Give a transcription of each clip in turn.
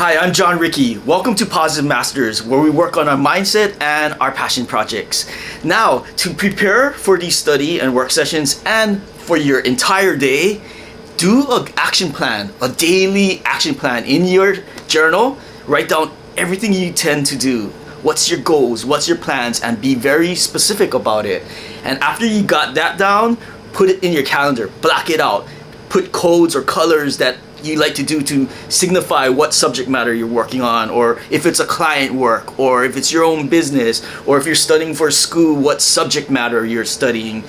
Hi, I'm John Ricky. Welcome to Positive Masters, where we work on our mindset and our passion projects. Now, to prepare for these study and work sessions and for your entire day, do an action plan, a daily action plan in your journal. Write down everything you tend to do. What's your goals, what's your plans, and be very specific about it. And after you got that down, put it in your calendar, block it out. Put codes or colors that you like to do to signify what subject matter you're working on, or if it's a client work, or if it's your own business, or if you're studying for school, what subject matter you're studying.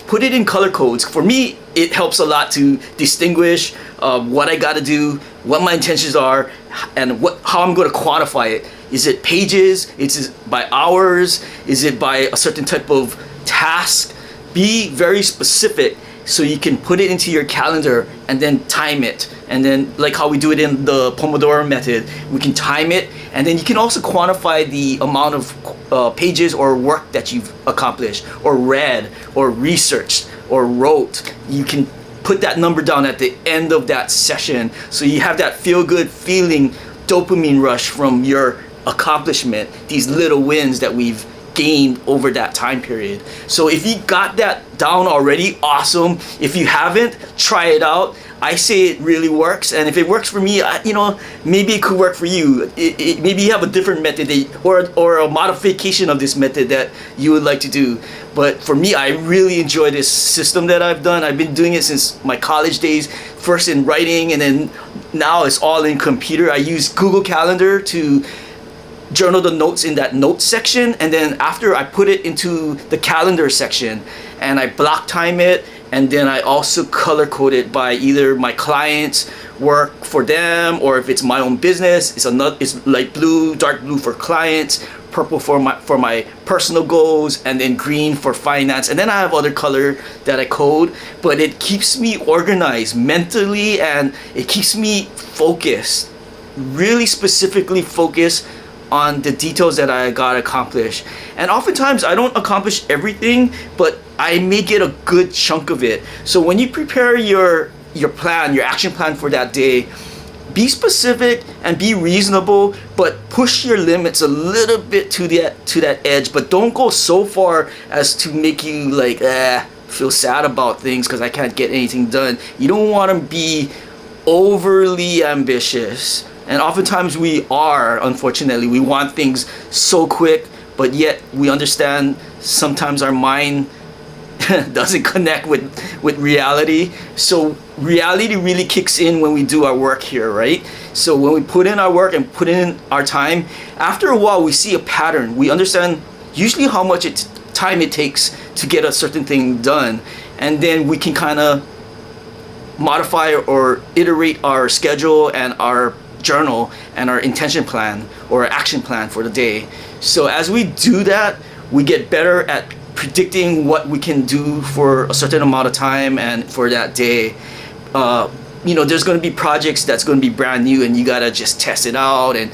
Put it in color codes. For me, it helps a lot to distinguish what I got to do, what my intentions are, and how I'm going to quantify it. Is it pages? Is it by hours? Is it by a certain type of task? Be very specific so you can put it into your calendar and then time it. And then, like how we do it in the Pomodoro method, we can time it, and then you can also quantify the amount of pages or work that you've accomplished or read or researched or wrote. You can put that number down at the end of that session, so you have that feel-good feeling, dopamine rush from your accomplishment, these little wins that we've gained over that time period. So if you got that down already, awesome. If you haven't, try it out. I say it really works, and if it works for me, maybe it could work for you. Maybe you have a different method or a modification of this method that you would like to do. But for me, I really enjoy this system that I've done. I've been doing it since my college days, first in writing, and then now it's all in computer. I use Google Calendar to journal the notes in that notes section, and then after I put it into the calendar section and I block time it, and then I also color code it by either my clients' work for them, or if it's my own business, it's light blue, dark blue for clients, purple for my personal goals, and then green for finance. And then I have other color that I code, but it keeps me organized mentally and it keeps me focused, really specifically focused on the details that I got accomplished. And oftentimes I don't accomplish everything, but I may get a good chunk of it. So when you prepare your plan, your action plan for that day, be specific and be reasonable, but push your limits a little bit to that edge, but don't go so far as to make you feel sad about things because I can't get anything done. You don't want to be overly ambitious. And oftentimes we are, unfortunately. We want things so quick, but yet we understand sometimes our mind doesn't connect with reality. So reality really kicks in when we do our work here, right? So when we put in our work and put in our time, after a while we see a pattern. We understand usually how much time it takes to get a certain thing done. And then we can kind of modify or iterate our schedule and our journal and our intention plan or action plan for the day. So as we do that, we get better at predicting what we can do for a certain amount of time and for that day. There's going to be projects that's going to be brand new, and you got to just test it out and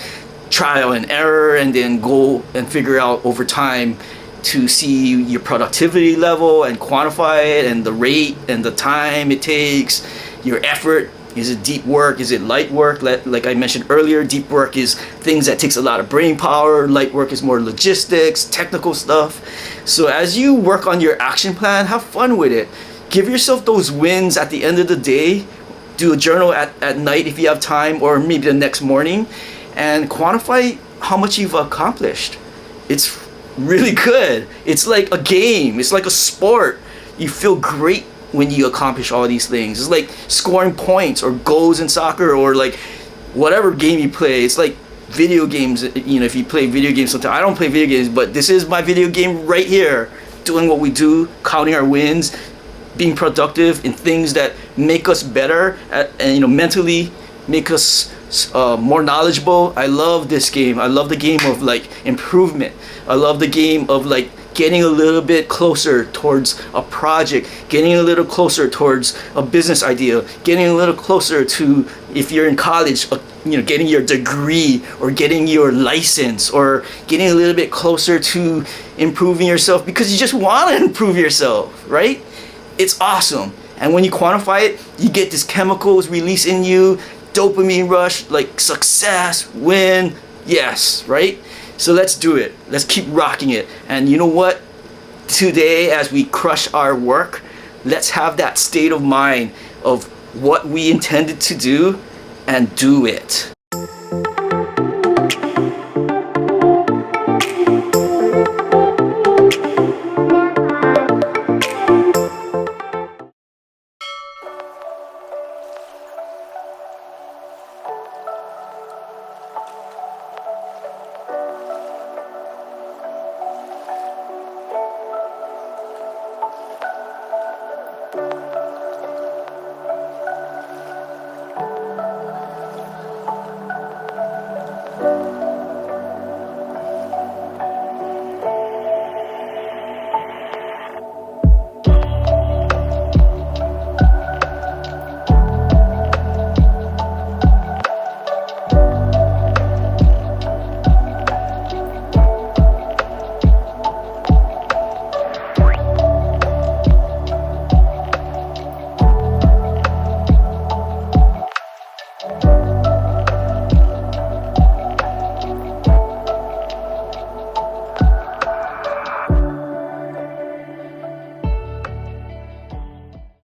trial and error, and then go and figure out over time to see your productivity level and quantify it, and the rate and the time it takes, your effort. Is it deep work? Is it light work? Like I mentioned earlier, deep work is things that takes a lot of brain power. Light work is more logistics, technical stuff. So as you work on your action plan, have fun with it. Give yourself those wins at the end of the day. Do a journal at night if you have time, or maybe the next morning, and quantify how much you've accomplished. It's really good. It's like a game. It's like a sport. You feel great when you accomplish all these things. It's like scoring points or goals in soccer, or like whatever game you play. It's like video games. If you play video games sometimes. I don't play video games, but this is my video game right here. Doing what we do, counting our wins, being productive in things that make us better and mentally make us more knowledgeable. I love this game. I love the game of improvement. I love the game of getting a little bit closer towards a project, getting a little closer towards a business idea, getting a little closer to, if you're in college, getting your degree or getting your license, or getting a little bit closer to improving yourself because you just want to improve yourself, right? It's awesome. And when you quantify it, you get these chemicals released in you, dopamine rush, like success, win, yes, right? So let's do it. Let's keep rocking it. And you know what? Today, as we crush our work, let's have that state of mind of what we intended to do and do it.